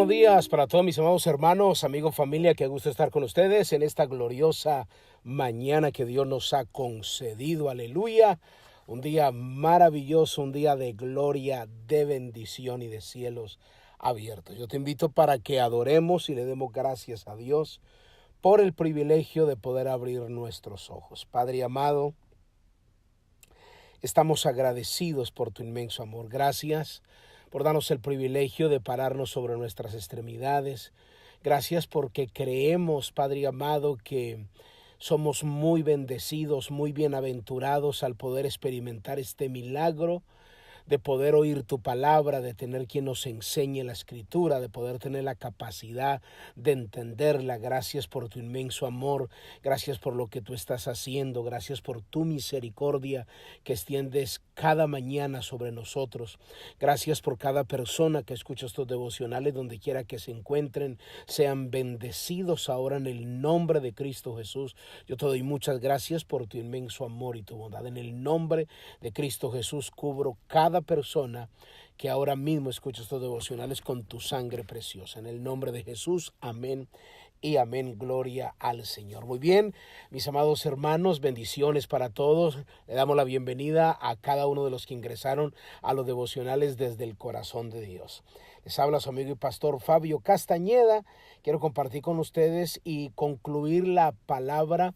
buenos días para todos mis amados hermanos, amigos, familia, que gusto estar con ustedes en esta gloriosa mañana que Dios nos ha concedido, aleluya. Un día maravilloso, un día de gloria, de bendición y de cielos abiertos. Yo te invito para que adoremos y le demos gracias a Dios por el privilegio de poder abrir nuestros ojos. Padre amado, estamos agradecidos por tu inmenso amor. Gracias por darnos el privilegio de pararnos sobre nuestras extremidades. Gracias porque creemos, Padre amado, que somos muy bendecidos, muy bienaventurados al poder experimentar este milagro de poder oír tu palabra, de tener quien nos enseñe la escritura, de poder tener la capacidad de entenderla. Gracias por tu inmenso amor, gracias por lo que tú estás haciendo, gracias por tu misericordia que extiendes cada mañana sobre nosotros. Gracias por cada persona que escucha estos devocionales, donde quiera que se encuentren, sean bendecidos ahora en el nombre de Cristo Jesús. Yo te doy muchas gracias por tu inmenso amor y tu bondad. En el nombre de Cristo Jesús cubro cada persona que ahora mismo escucha estos devocionales con tu sangre preciosa. En el nombre de Jesús, amén y amén. Gloria al Señor. Muy bien, mis amados hermanos, bendiciones para todos. Le damos la bienvenida a cada uno de los que ingresaron a los devocionales desde el corazón de Dios. Les habla su amigo y pastor Fabio Castañeda. Quiero compartir con ustedes y concluir la palabra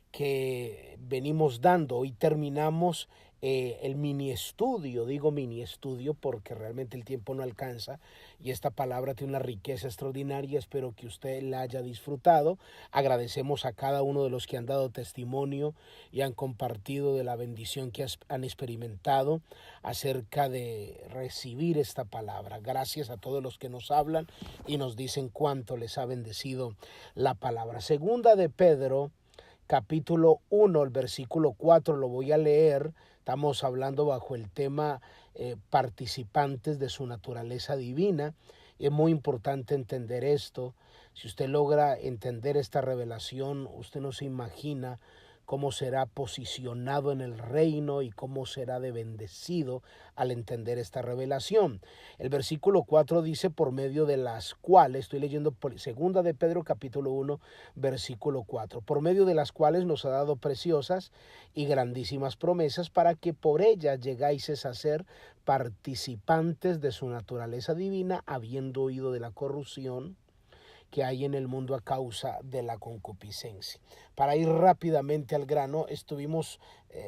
que venimos dando. Hoy terminamos el mini estudio. Digo mini estudio porque realmente el tiempo no alcanza y esta palabra tiene una riqueza extraordinaria. Espero que usted la haya disfrutado. Agradecemos a cada uno de los que han dado testimonio y han compartido de la bendición que han experimentado acerca de recibir esta palabra. Gracias a todos los que nos hablan y nos dicen cuánto les ha bendecido la palabra. Segunda de Pedro, capítulo 1, el versículo 4, lo voy a leer. Estamos hablando bajo el tema participantes de su naturaleza divina. Es muy importante entender esto. Si usted logra entender esta revelación, usted no se imagina cómo será posicionado en el reino y cómo será de bendecido al entender esta revelación. El versículo 4 dice, por medio de las cuales, estoy leyendo segunda de Pedro capítulo 1, versículo 4, por medio de las cuales nos ha dado preciosas y grandísimas promesas para que por ellas llegáis a ser participantes de su naturaleza divina, habiendo oído de la corrupción que hay en el mundo a causa de la concupiscencia. Para ir rápidamente al grano, estuvimos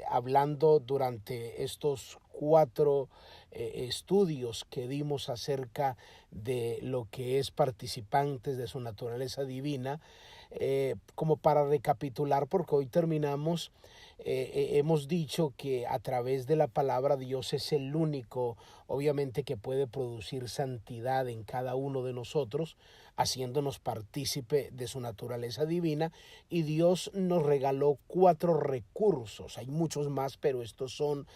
hablando durante estos 4 estudios que dimos acerca de lo que es participantes de su naturaleza divina, como para recapitular, porque hoy terminamos. Hemos dicho que a través de la palabra Dios es el único, obviamente, que puede producir santidad en cada uno de nosotros, haciéndonos partícipe de su naturaleza divina, y Dios nos regaló 4 recursos. Hay muchos más, pero estos son,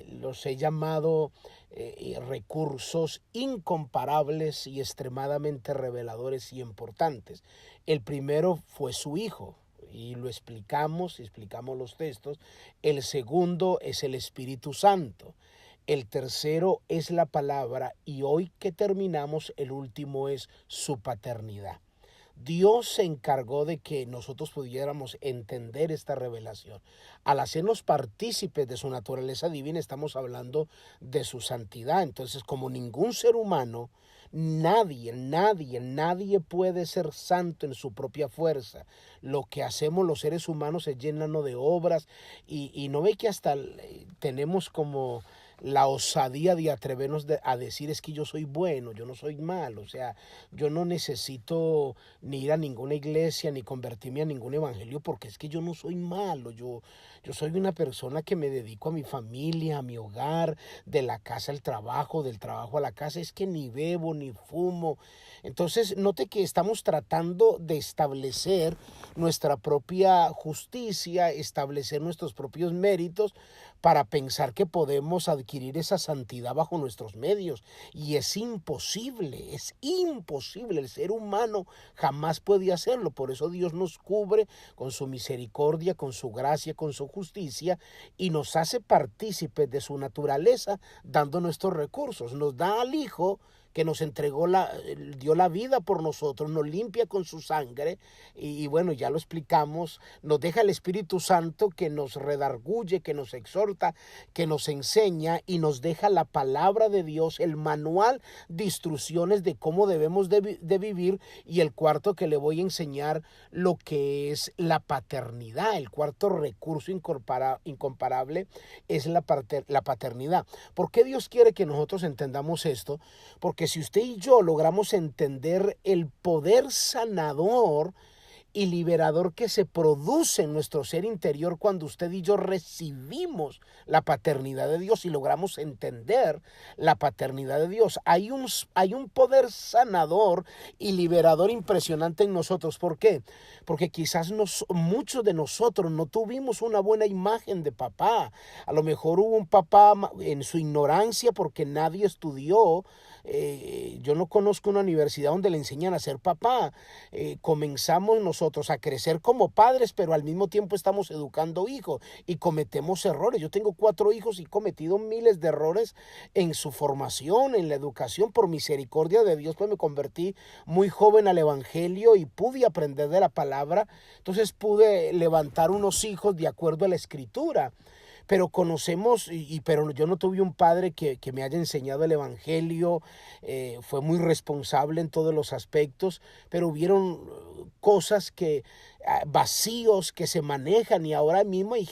los he llamado recursos incomparables y extremadamente reveladores y importantes. El primero fue su Hijo, y lo explicamos los textos. El segundo es el Espíritu Santo. El tercero es la palabra, y hoy que terminamos, el último es su paternidad. Dios se encargó de que nosotros pudiéramos entender esta revelación. Al hacernos partícipes de su naturaleza divina, estamos hablando de su santidad. Entonces, como ningún ser humano, nadie puede ser santo en su propia fuerza. Lo que hacemos los seres humanos es llenarnos de obras, y no ve que hasta tenemos como la osadía de atrevernos a decir, es que yo soy bueno, yo no soy malo. O sea, yo no necesito ni ir a ninguna iglesia ni convertirme a ningún evangelio, porque es que yo no soy malo. Yo soy una persona que me dedico a mi familia, a mi hogar, de la casa al trabajo, del trabajo a la casa. Es que ni bebo ni fumo. Entonces, note que estamos tratando de establecer nuestra propia justicia, establecer nuestros propios méritos, para pensar que podemos adquirir esa santidad bajo nuestros medios. Y es imposible, es imposible. El ser humano jamás puede hacerlo. Por eso Dios nos cubre con su misericordia, con su gracia, con su justicia, y nos hace partícipes de su naturaleza, dando nuestros recursos. Nos da al Hijo, que nos entregó, dio la vida por nosotros, nos limpia con su sangre y bueno, ya lo explicamos, nos deja el Espíritu Santo que nos redarguye, que nos exhorta, que nos enseña y nos deja la palabra de Dios, el manual de instrucciones de cómo debemos de vivir, y el cuarto que le voy a enseñar lo que es la paternidad. El cuarto recurso incomparable es la paternidad. ¿Por qué Dios quiere que nosotros entendamos esto? Porque si usted y yo logramos entender el poder sanador y liberador que se produce en nuestro ser interior cuando usted y yo recibimos la paternidad de Dios y logramos entender la paternidad de Dios, hay un poder sanador y liberador impresionante en nosotros. ¿Por qué? Porque quizás muchos de nosotros no tuvimos una buena imagen de papá. A lo mejor hubo un papá en su ignorancia porque nadie estudió. Yo no conozco una universidad donde le enseñan a ser papá. Comenzamos nosotros a crecer como padres, pero al mismo tiempo estamos educando hijos y cometemos errores. Yo tengo 4 hijos y he cometido miles de errores en su formación, en la educación. Por misericordia de Dios, pues me convertí muy joven al evangelio y pude aprender de la palabra. Entonces pude levantar unos hijos de acuerdo a la escritura. Pero conocemos, pero yo no tuve un padre que me haya enseñado el evangelio. Fue muy responsable en todos los aspectos, pero hubieron cosas vacíos que se manejan, y ahora mismo hay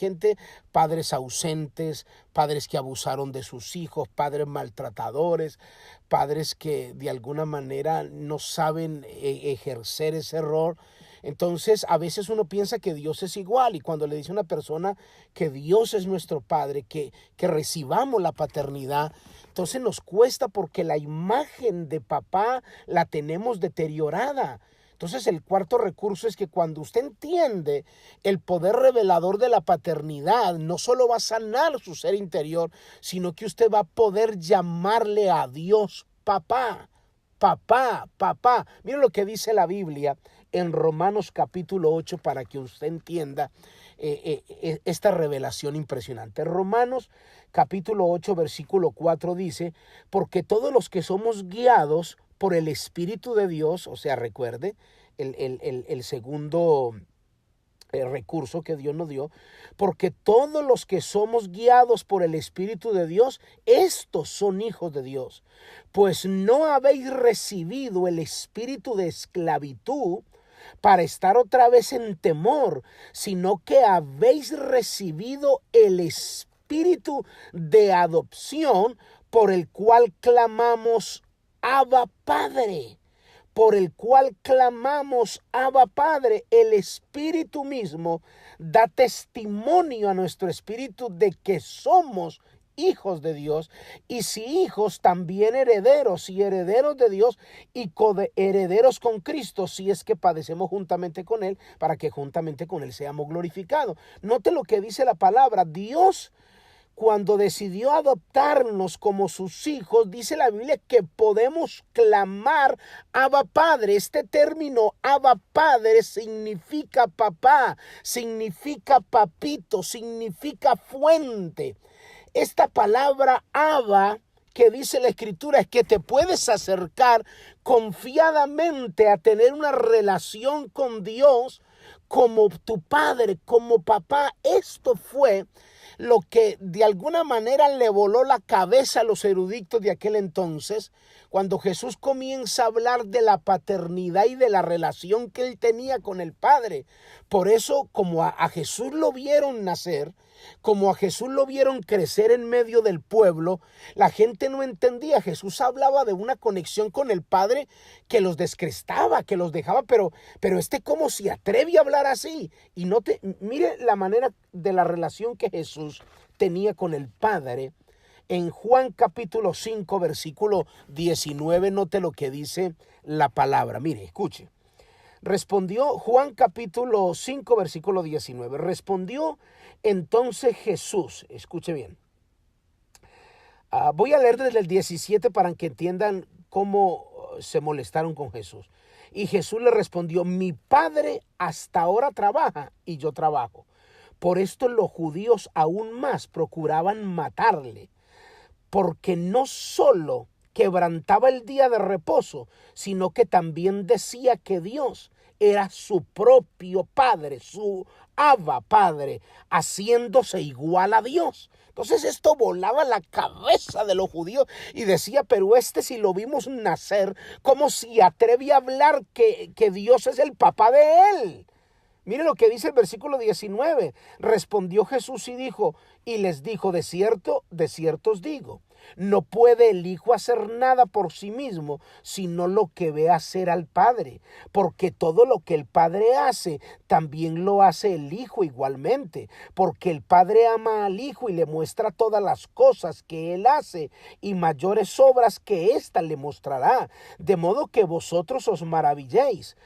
padres ausentes, padres que abusaron de sus hijos, padres maltratadores, padres que de alguna manera no saben ejercer ese error. Entonces a veces uno piensa que Dios es igual, y cuando le dice a una persona que Dios es nuestro Padre, que recibamos la paternidad, entonces nos cuesta porque la imagen de papá la tenemos deteriorada. Entonces el cuarto recurso es que cuando usted entiende el poder revelador de la paternidad, no solo va a sanar su ser interior, sino que usted va a poder llamarle a Dios papá. Papá, papá. Mire lo que dice la Biblia en Romanos capítulo 8 para que usted entienda esta revelación impresionante. Romanos capítulo 8 versículo 4 dice: porque todos los que somos guiados por el Espíritu de Dios, o sea, recuerde, el segundo recurso que Dios nos dio, porque todos los que somos guiados por el Espíritu de Dios, estos son hijos de Dios. Pues no habéis recibido el espíritu de esclavitud para estar otra vez en temor, sino que habéis recibido el espíritu de adopción, por el cual clamamos Abba Padre. Por el cual clamamos Abba Padre. El Espíritu mismo da testimonio a nuestro espíritu de que somos hijos de Dios, y si hijos, también herederos, y herederos de Dios, y coherederos con Cristo, si es que padecemos juntamente con Él, para que juntamente con Él seamos glorificados. Note lo que dice la palabra. Dios, cuando decidió adoptarnos como sus hijos, dice la Biblia que podemos clamar Abba Padre. Este término Abba Padre significa papá, significa papito, significa fuente. Esta palabra Abba que dice la Escritura es que te puedes acercar confiadamente a tener una relación con Dios como tu padre, como papá. Esto fue lo que de alguna manera le voló la cabeza a los eruditos de aquel entonces, cuando Jesús comienza a hablar de la paternidad y de la relación que él tenía con el Padre. Por eso, como a Jesús lo vieron nacer, como a Jesús lo vieron crecer en medio del pueblo, la gente no entendía. Jesús hablaba de una conexión con el Padre que los descrestaba, que los dejaba, pero ¿cómo se atreve a hablar así? Y mire la manera de la relación que Jesús tenía con el Padre. En Juan capítulo 5 versículo 19, note lo que dice la palabra. Mire, escuche. Respondió Juan capítulo 5 versículo 19. Respondió entonces Jesús. Escuche bien. Voy a leer desde el 17 para que entiendan cómo se molestaron con Jesús. Y Jesús le respondió: mi Padre hasta ahora trabaja y yo trabajo. Por esto los judíos aún más procuraban matarle, porque no solo quebrantaba el día de reposo, sino que también decía que Dios era su propio Padre, su Abba Padre, haciéndose igual a Dios. Entonces esto volaba la cabeza de los judíos y decía, pero si lo vimos nacer, ¿cómo se atreve a hablar que Dios es el papá de él? Mire lo que dice el versículo 19. Respondió Jesús y les dijo, de cierto os digo, no puede el Hijo hacer nada por sí mismo, sino lo que ve hacer al Padre, porque todo lo que el Padre hace, también lo hace el Hijo igualmente, porque el Padre ama al Hijo y le muestra todas las cosas que él hace, y mayores obras que ésta le mostrará, de modo que vosotros os maravilléis.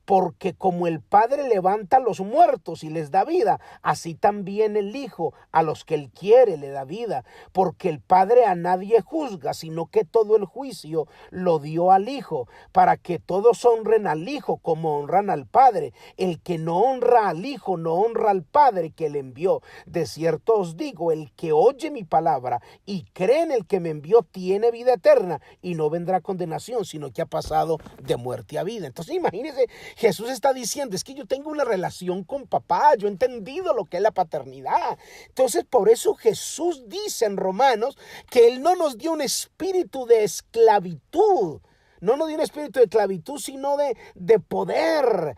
Porque como el Padre levanta a los muertos y les da vida, así también el Hijo a los que él quiere le da vida. Porque el Padre a nadie juzga, sino que todo el juicio lo dio al Hijo, para que todos honren al Hijo como honran al Padre. El que no honra al Hijo no honra al Padre que le envió. De cierto os digo, el que oye mi palabra y cree en el que me envió tiene vida eterna y no vendrá condenación, sino que ha pasado de muerte a vida. Entonces imagínense, Jesús está diciendo, es que yo tengo una relación con papá, yo he entendido lo que es la paternidad. Entonces por eso Jesús dice en Romanos que Él no nos dio un espíritu de esclavitud. No nos dio un espíritu de esclavitud, sino de poder,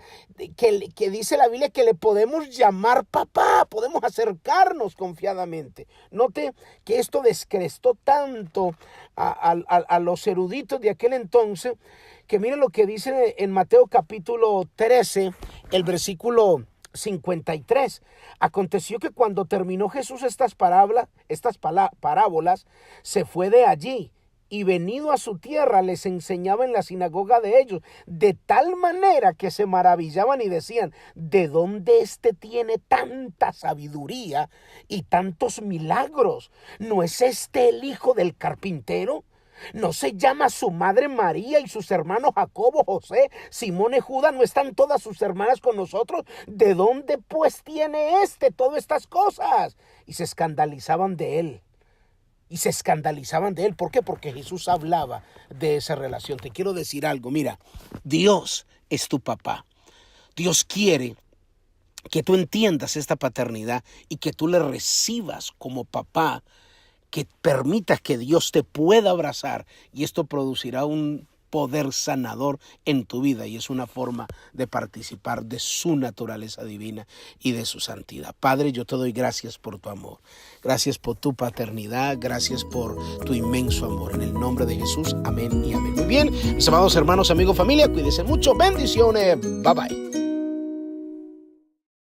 que dice la Biblia que le podemos llamar papá, podemos acercarnos confiadamente. Note que esto descrestó tanto a los eruditos de aquel entonces, que miren lo que dice en Mateo capítulo 13, el versículo 53. Aconteció que cuando terminó Jesús estas parábolas, se fue de allí y venido a su tierra les enseñaba en la sinagoga de ellos, de tal manera que se maravillaban y decían, ¿de dónde tiene tanta sabiduría y tantos milagros? ¿No es el hijo del carpintero? ¿No se llama su madre María y sus hermanos Jacobo, José, Simón y Judas? ¿No están todas sus hermanas con nosotros? ¿De dónde pues tiene todas estas cosas? Y se escandalizaban de él. ¿Por qué? Porque Jesús hablaba de esa relación. Te quiero decir algo, mira, Dios es tu papá. Dios quiere que tú entiendas esta paternidad y que tú le recibas como papá, que permitas que Dios te pueda abrazar, y esto producirá un poder sanador en tu vida y es una forma de participar de su naturaleza divina y de su santidad. Padre, yo te doy gracias por tu amor, gracias por tu paternidad, gracias por tu inmenso amor. En el nombre de Jesús, amén y amén. Muy bien, mis amados hermanos, amigos, familia, cuídense mucho, bendiciones, bye bye.